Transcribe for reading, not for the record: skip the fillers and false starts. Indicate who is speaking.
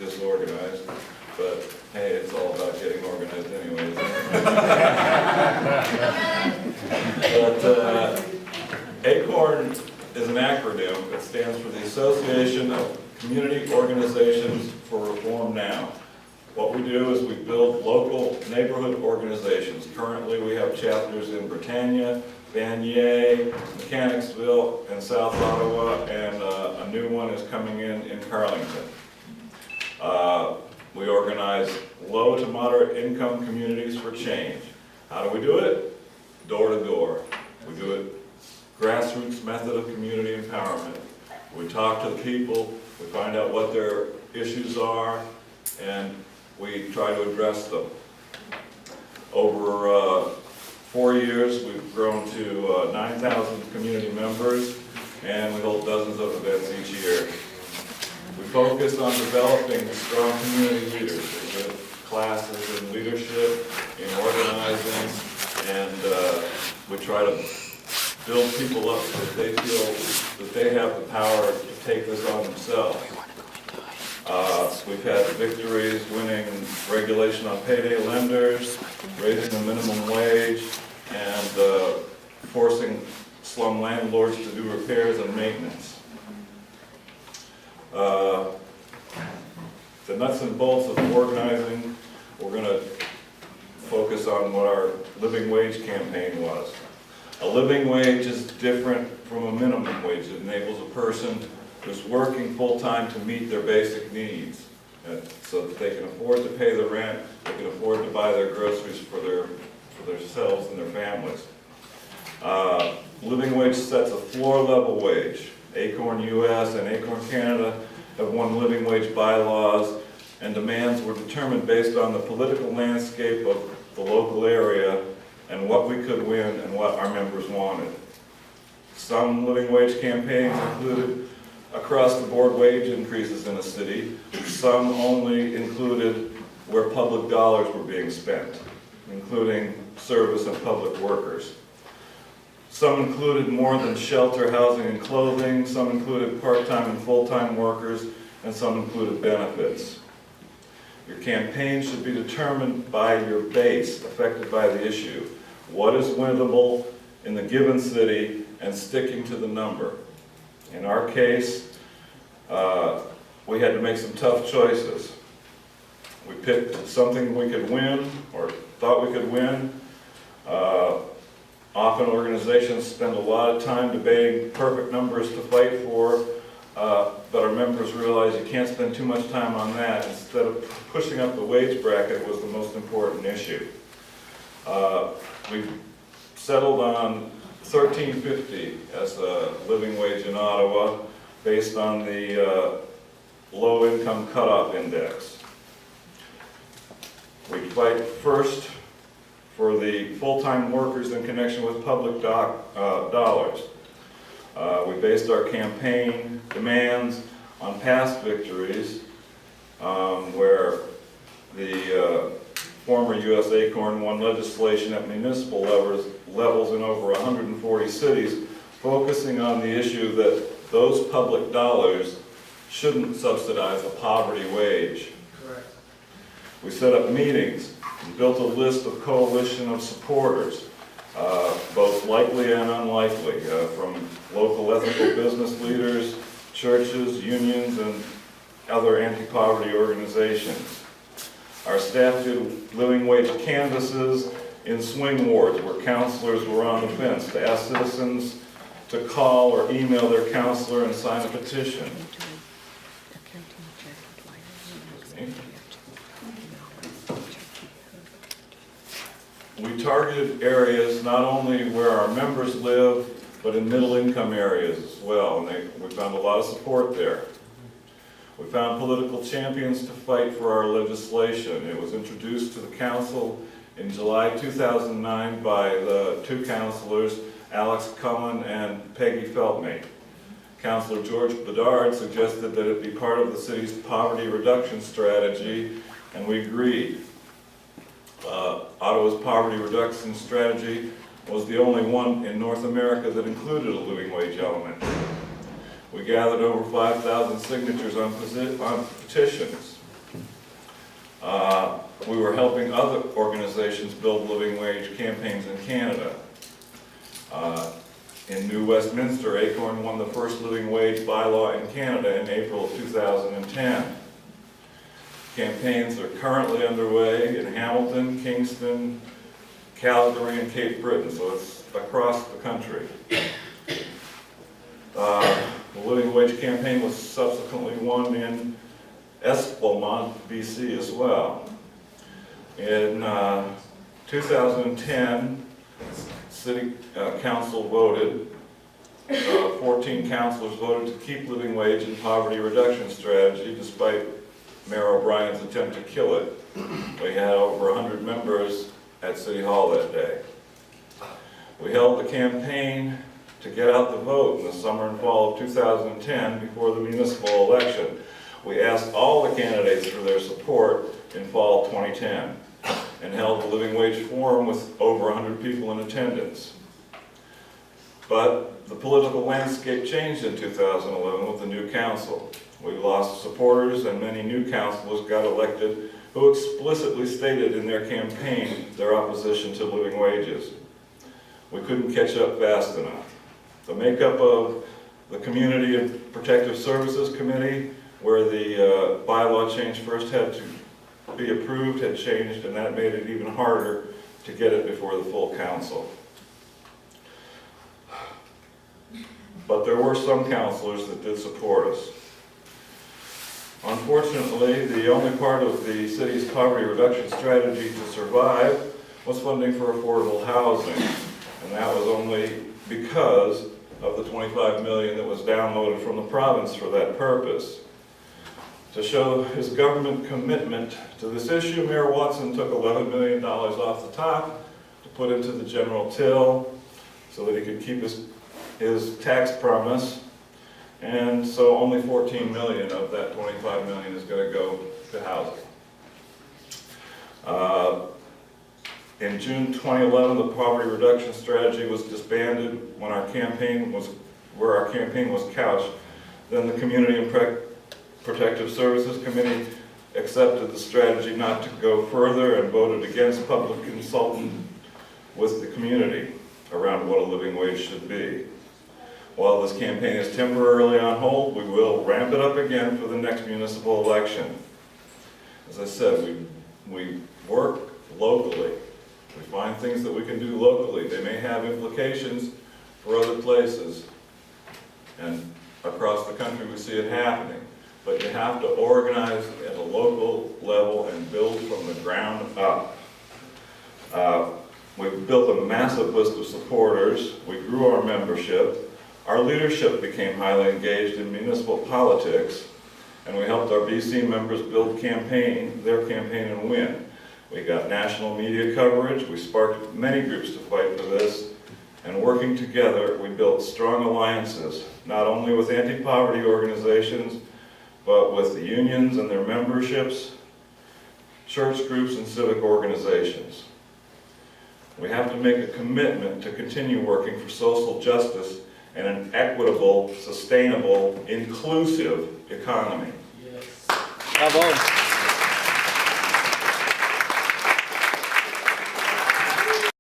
Speaker 1: disorganized, but hey, it's all about getting organized anyways. But ACORN is an acronym. It stands for the Association of Community Organizations for Reform Now. What we do is we build local neighborhood organizations. Currently we have chapters in Britannia, Vanier, Mechanicsville, and South Ottawa, and a new one is coming in Carlington. We organize low to moderate income communities for change. How do we do it? Door to door. We do it grassroots method of community empowerment. We talk to the people, we find out what their issues are, and we try to address them. Over 4 years, we've grown to 9,000 community members, and we hold dozens of events each year. We focus on developing strong community leaders. We give classes in leadership, in organizing, and we try to build people up so that they feel that they have the power to take this on themselves. We've had victories winning regulation on payday lenders, raising the minimum wage, and forcing slum landlords to do repairs and maintenance. The nuts and bolts of organizing, we're going to focus on what our living wage campaign was. A living wage is different from a minimum wage. It enables a person who's working full-time to meet their basic needs, so that they can afford to pay the rent, they can afford to buy their groceries for themselves and their families. Living wage sets a floor-level wage. ACORN US and ACORN Canada have won living wage bylaws, and demands were determined based on the political landscape of the local area and what we could win and what our members wanted. Some living wage campaigns included across-the-board wage increases in a city. Some only included where public dollars were being spent, including service and public workers. Some included more than shelter, housing, and clothing. Some included part-time and full-time workers, and some included benefits. Your campaign should be determined by your base affected by the issue. What is winnable in the given city, and sticking to the number. In our case, we had to make some tough choices. We picked something we could win, or thought we could win. Often organizations spend a lot of time debating perfect numbers to fight for, but our members realize you can't spend too much time on that. Instead of pushing up the wage bracket was the most important issue. We've settled on $13.50 as a living wage in Ottawa based on the low income cutoff index. We fight first for the full-time workers in connection with public dollars. We based our campaign demands on past victories where the former U.S. ACORN won legislation at municipal levels in over 140 cities, focusing on the issue that those public dollars shouldn't subsidize a poverty wage.
Speaker 2: Correct.
Speaker 1: We set up meetings and built a list of coalition of supporters, both likely and unlikely, from local ethical business leaders, churches, unions, and other anti-poverty organizations. Our staff did living wage canvasses in swing wards where counselors were on the fence to ask citizens to call or email their counselor and sign a petition. We targeted areas not only where our members live, but in middle-income areas as well, and we found a lot of support there. We found political champions to fight for our legislation. It was introduced to the council in July 2009 by the two councilors, Alex Cullen and Peggy Feltmate. Councilor George Bedard suggested that it be part of the city's poverty reduction strategy, and we agreed. Ottawa's poverty reduction strategy was the only one in North America that included a living wage element. We gathered over 5,000 signatures on petitions. We were helping other organizations build living wage campaigns in Canada. In New Westminster, ACORN won the first living wage bylaw in Canada in April of 2010. Campaigns are currently underway in Hamilton, Kingston, Calgary, and Cape Breton, so it's across the country. The living wage campaign was subsequently won in Esplomont, BC as well. In 2010, City Council voted, 14 councilors voted to keep living wage and poverty reduction strategy despite Mayor O'Brien's attempt to kill it. We had over 100 members at City Hall that day. We held the campaign to get out the vote in the summer and fall of 2010 before the municipal election. We asked all the candidates for their support in fall 2010 and held a living wage forum with over 100 people in attendance. But the political landscape changed in 2011 with the new council. We lost supporters and many new councilors got elected who explicitly stated in their campaign their opposition to living wages. We couldn't catch up fast enough. The makeup of the Community and Protective Services Committee, where the bylaw change first had to be approved, had changed, and that made it even harder to get it before the full council. But there were some councilors that did support us. Unfortunately, the only part of the city's poverty reduction strategy to survive was funding for affordable housing, and that was only because of the $25 million that was downloaded from the province for that purpose. To show his government commitment to this issue, Mayor Watson took $11 million off the top to put into the general till so that he could keep his tax promise, and so only $14 million of that $25 million is going to go to housing. In June 2011, the poverty reduction strategy was disbanded when our campaign was couched. Then the Community and Protective Services Committee accepted the strategy not to go further and voted against public consulting with the community around what a living wage should be. While this campaign is temporarily on hold, we will ramp it up again for the next municipal election. As I said, we work locally. We find things that we can do locally. They may have implications for other places. And across the country we see it happening. But you have to organize at a local level and build from the ground up. We've built a massive list of supporters. We grew our membership. Our leadership became highly engaged in municipal politics, and we helped our BC members build their campaign and win. We got national media coverage. We sparked many groups to fight for this, and working together, we built strong alliances, not only with anti-poverty organizations, but with the unions and their memberships, church groups, and civic organizations. We have to make a commitment to continue working for social justice and an equitable, sustainable, inclusive economy.
Speaker 2: Yes. Bravo.